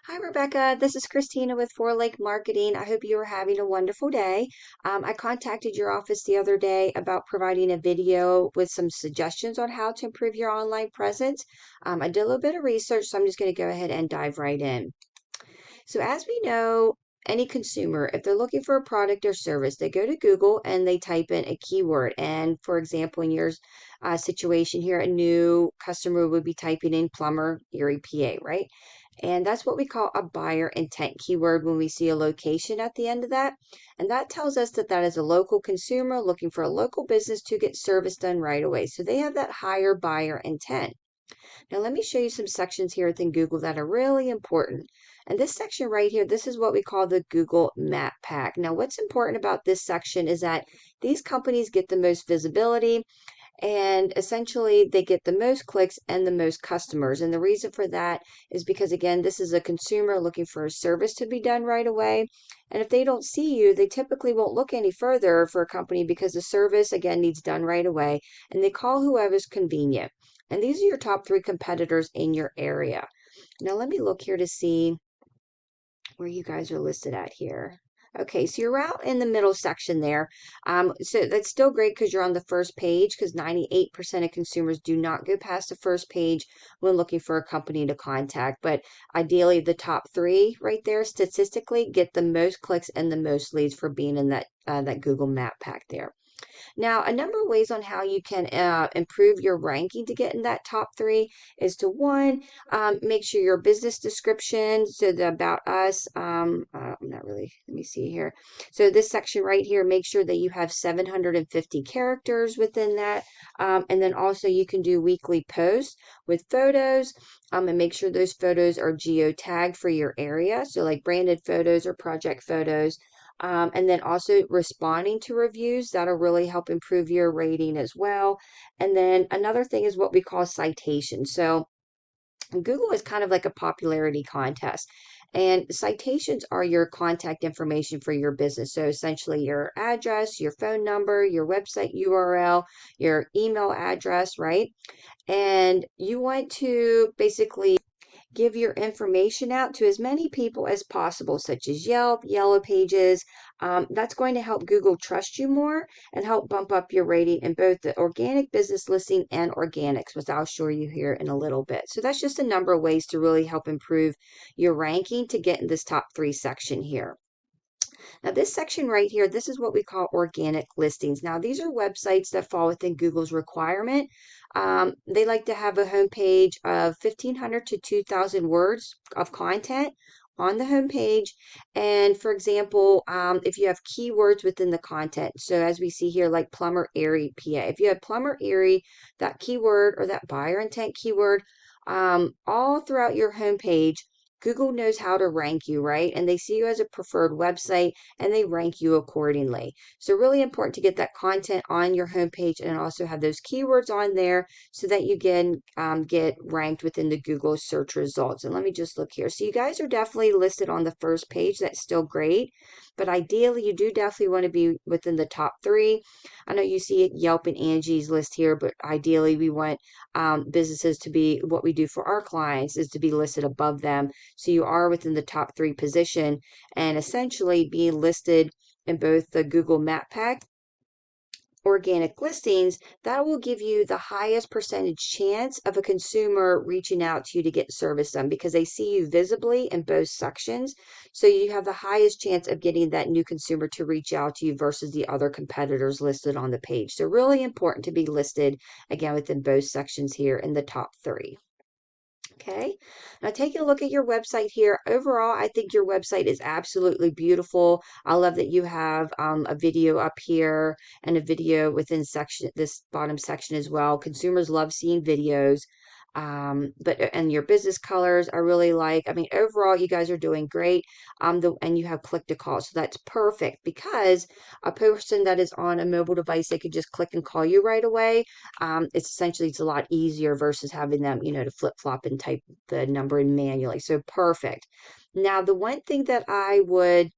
Hi, Rebecca. This is Christina with Four Lake Marketing. I hope you are having a wonderful day. I contacted your office the other day about providing a video with some suggestions on how to improve your online presence. I did a little bit of research, so I'm just going to go ahead and dive right in. So, as we know, any consumer, if they're looking for a product or service, they go to Google and they type in a keyword. And for example, in your situation here, a new customer would be typing in plumber, Erie, PA, right? And that's what we call a buyer intent keyword when we see a location at the end of that. And that tells us that that is a local consumer looking for a local business to get service done right away. So they have that higher buyer intent. Now let me show you some sections here within Google that are really important. And this section right here, this is what we call the Google Map Pack. Now what's important about this section is that these companies get the most visibility and essentially they get the most clicks and the most customers. And the reason for that is because, again, this is a consumer looking for a service to be done right away. And if they don't see you, they typically won't look any further for a company because the service, again, needs done right away. And they call whoever's convenient. And these are your top three competitors in your area. Now, let me look here to see where you guys are listed at here. Okay, so you're out in the middle section there. So that's still great because you're on the first page because 98% of consumers do not go past the first page when looking for a company to contact. But ideally, the top three right there statistically get the most clicks and the most leads for being in that Google Map Pack there. Now, a number of ways on how you can improve your ranking to get in that top three is to one, make sure your business description, so the about us, I'm not really, let me see here. So this section right here, make sure that you have 750 characters within that. And then also you can do weekly posts with photos and make sure those photos are geo-tagged for your area. So like branded photos or project photos. And then also responding to reviews, that'll really help improve your rating as well. And then another thing is what we call citations. So Google is kind of like a popularity contest. And citations are your contact information for your business. So essentially your address, your phone number, your website URL, your email address, right? And you want to basically give your information out to as many people as possible, such as Yelp, Yellow Pages. That's going to help Google trust you more and help bump up your rating in both the organic business listing and organics, which I'll show you here in a little bit. So that's just a number of ways to really help improve your ranking to get in this top three section here. Now, this section right here, this is what we call organic listings. Now, these are websites that fall within Google's requirement. They like to have a homepage of 1,500 to 2,000 words of content on the homepage. And for example, if you have keywords within the content, so as we see here, like plumber Erie, PA, if you have plumber Erie, that keyword or that buyer intent keyword, all throughout your homepage, Google knows how to rank you, right? And they see you as a preferred website and they rank you accordingly. So really important to get that content on your homepage and also have those keywords on there so that you can get ranked within the Google search results. And let me just look here. So you guys are definitely listed on the first page. That's still great. But ideally, you do definitely want to be within the top three. I know you see Yelp and Angie's list here, but ideally we want businesses to be, what we do for our clients is to be listed above them. So you are within the top three position and essentially being listed in both the Google Map Pack organic listings, that will give you the highest percentage chance of a consumer reaching out to you to get service done because they see you visibly in both sections. So you have the highest chance of getting that new consumer to reach out to you versus the other competitors listed on the page. So really important to be listed again within both sections here in the top three. Okay, now taking a look at your website here. Overall, I think your website is absolutely beautiful. I love that you have a video up here and a video within section this bottom section as well. Consumers love seeing videos. And your business colors I really like. I mean, overall, you guys are doing great. And you have click to call, so that's perfect because a person that is on a mobile device, they could just click and call you right away. It's a lot easier versus having them, to flip flop and type the number in manually. So perfect. Now, the one thing that I would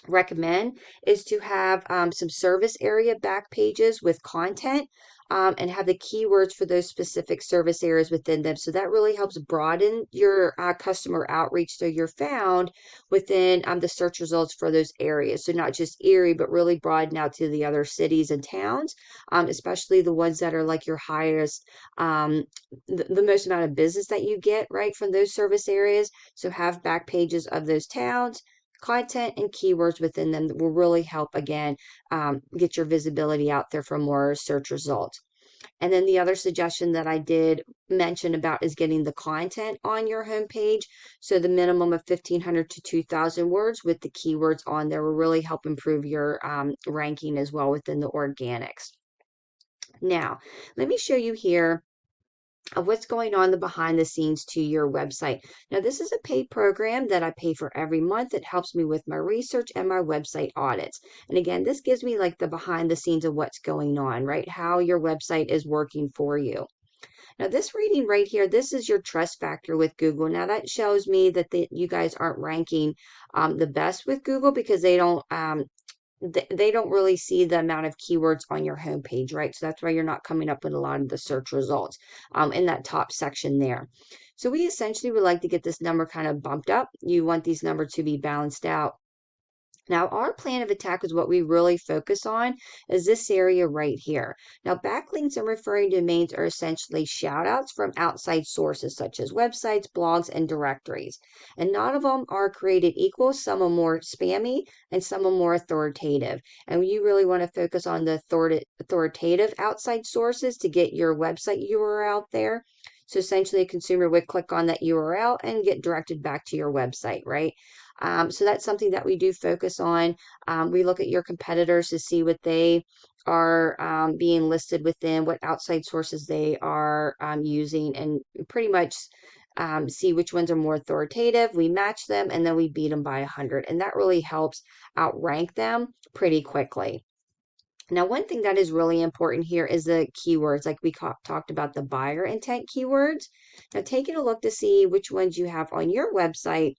recommend is to have some service area back pages with content. and have the keywords for those specific service areas within them. So that really helps broaden your customer outreach so you're found within the search results for those areas. So not just Erie, but really broaden out to the other cities and towns, especially the ones that are like your highest, the most amount of business that you get, right, from those service areas. So have back pages of those towns, content and keywords within them that will really help, again, get your visibility out there for more search results. And then the other suggestion that I did mention about is getting the content on your homepage. So the minimum of 1,500 to 2,000 words with the keywords on there will really help improve your ranking as well within the organics. Now, let me show you here of what's going on the behind the scenes to your website. Now, this is a paid program that I pay for every month. It helps me with my research and my website audits. And again, this gives me like the behind the scenes of what's going on, right? How your website is working for you. Now, this reading right here, this is your trust factor with Google. Now, that shows me that you guys aren't ranking the best with Google because they don't really see the amount of keywords on your homepage, right? So that's why you're not coming up with a lot of the search results in that top section there. So we essentially would like to get this number kind of bumped up. You want these numbers to be balanced out. Now, our plan of attack is what we really focus on is this area right here. Now, backlinks and referring domains are essentially shout outs from outside sources such as websites, blogs, and directories. And none of them are created equal. Some are more spammy and some are more authoritative. And you really want to focus on the authoritative outside sources to get your website URL out there. So essentially, a consumer would click on that URL and get directed back to your website, right? So that's something that we do focus on. We look at your competitors to see what they are being listed within, what outside sources they are using, and pretty much see which ones are more authoritative. We match them, and then we beat them by 100. And that really helps outrank them pretty quickly. Now, one thing that is really important here is the keywords, like we talked about the buyer intent keywords. Now, taking a look to see which ones you have on your website.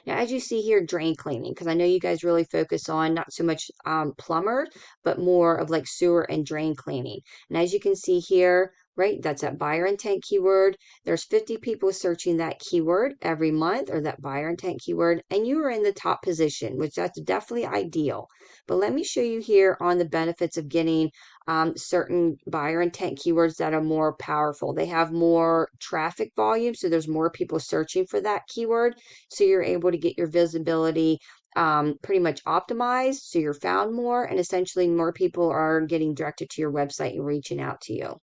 Now, as you see here, drain cleaning, because I know you guys really focus on not so much plumber, but more of like sewer and drain cleaning. And as you can see here, right, that's that buyer intent keyword. There's 50 people searching that keyword every month or that buyer intent keyword, and you are in the top position, which that's definitely ideal. But let me show you here on the benefits of getting certain buyer intent keywords that are more powerful. They have more traffic volume, so there's more people searching for that keyword. So you're able to get your visibility pretty much optimized. So you're found more, and essentially more people are getting directed to your website and reaching out to you.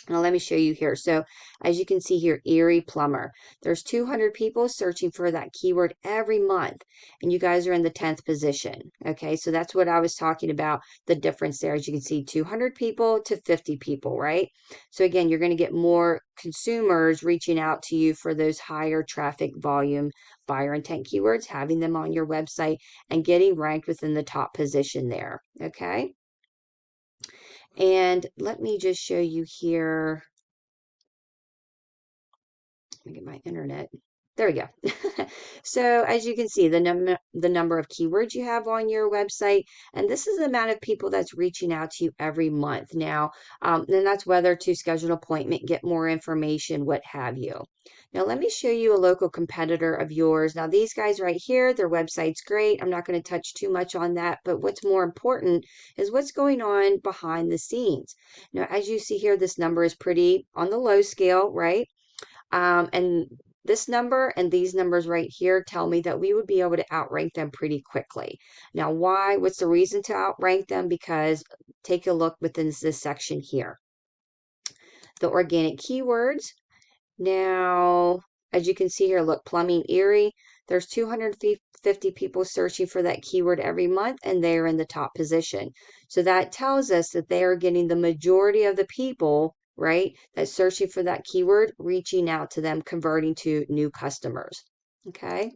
Now let me show you here. So as you can see here, Erie plumber. There's 200 people searching for that keyword every month, and you guys are in the 10th position. Okay, so that's what I was talking about, the difference there. As you can see, 200 people to 50 people, right? So again, you're going to get more consumers reaching out to you for those higher traffic volume buyer intent keywords, having them on your website and getting ranked within the top position there. Okay. And let me just show you here. Let me get my internet. There we go. So as you can see, the number of keywords you have on your website, and this is the amount of people that's reaching out to you every month. Now, then that's whether to schedule an appointment, get more information, what have you. Now, let me show you a local competitor of yours. Now, these guys right here, their website's great. I'm not going to touch too much on that, but what's more important is what's going on behind the scenes. Now, as you see here, this number is pretty on the low scale, right? And this number and these numbers right here tell me that we would be able to outrank them pretty quickly. Now, why? What's the reason to outrank them? Because take a look within this section here. The organic keywords. Now, as you can see here, look, plumbing Erie. There's 250 people searching for that keyword every month, and they're in the top position. So that tells us that they are getting the majority of the people, right, that's searching for that keyword, reaching out to them, converting to new customers. Okay.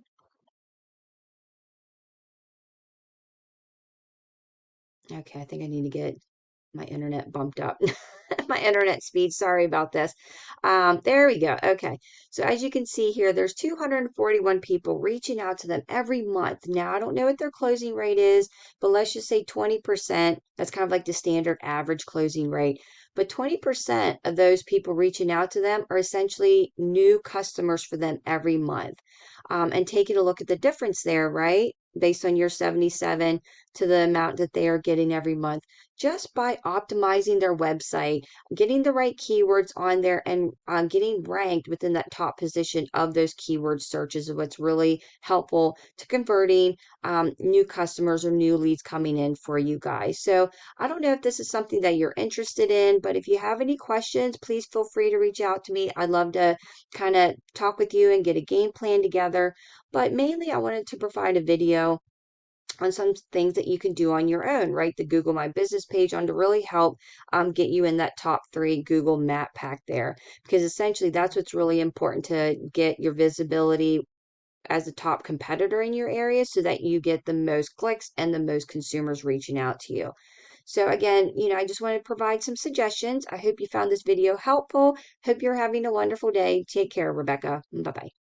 Okay, I think I need to get my internet bumped up. My internet speed, sorry about this. There we go. Okay. So as you can see here, there's 241 people reaching out to them every month. Now, I don't know what their closing rate is, but let's just say 20%. That's kind of like the standard average closing rate. But 20% of those people reaching out to them are essentially new customers for them every month. And taking a look at the difference there, right? Based on your 77 to the amount that they are getting every month, just by optimizing their website, getting the right keywords on there, and getting ranked within that top position of those keyword searches is what's really helpful to converting new customers or new leads coming in for you guys. So I don't know if this is something that you're interested in, but if you have any questions, please feel free to reach out to me. I'd love to kind of talk with you and get a game plan together. But mainly, I wanted to provide a video on some things that you can do on your own, right? The Google My Business page on to really help get you in that top 3 Google Map pack there, because essentially that's what's really important to get your visibility as a top competitor in your area so that you get the most clicks and the most consumers reaching out to you. So again, I just want to provide some suggestions. I hope you found this video helpful. Hope you're having a wonderful day. Take care, Rebecca. Bye-bye.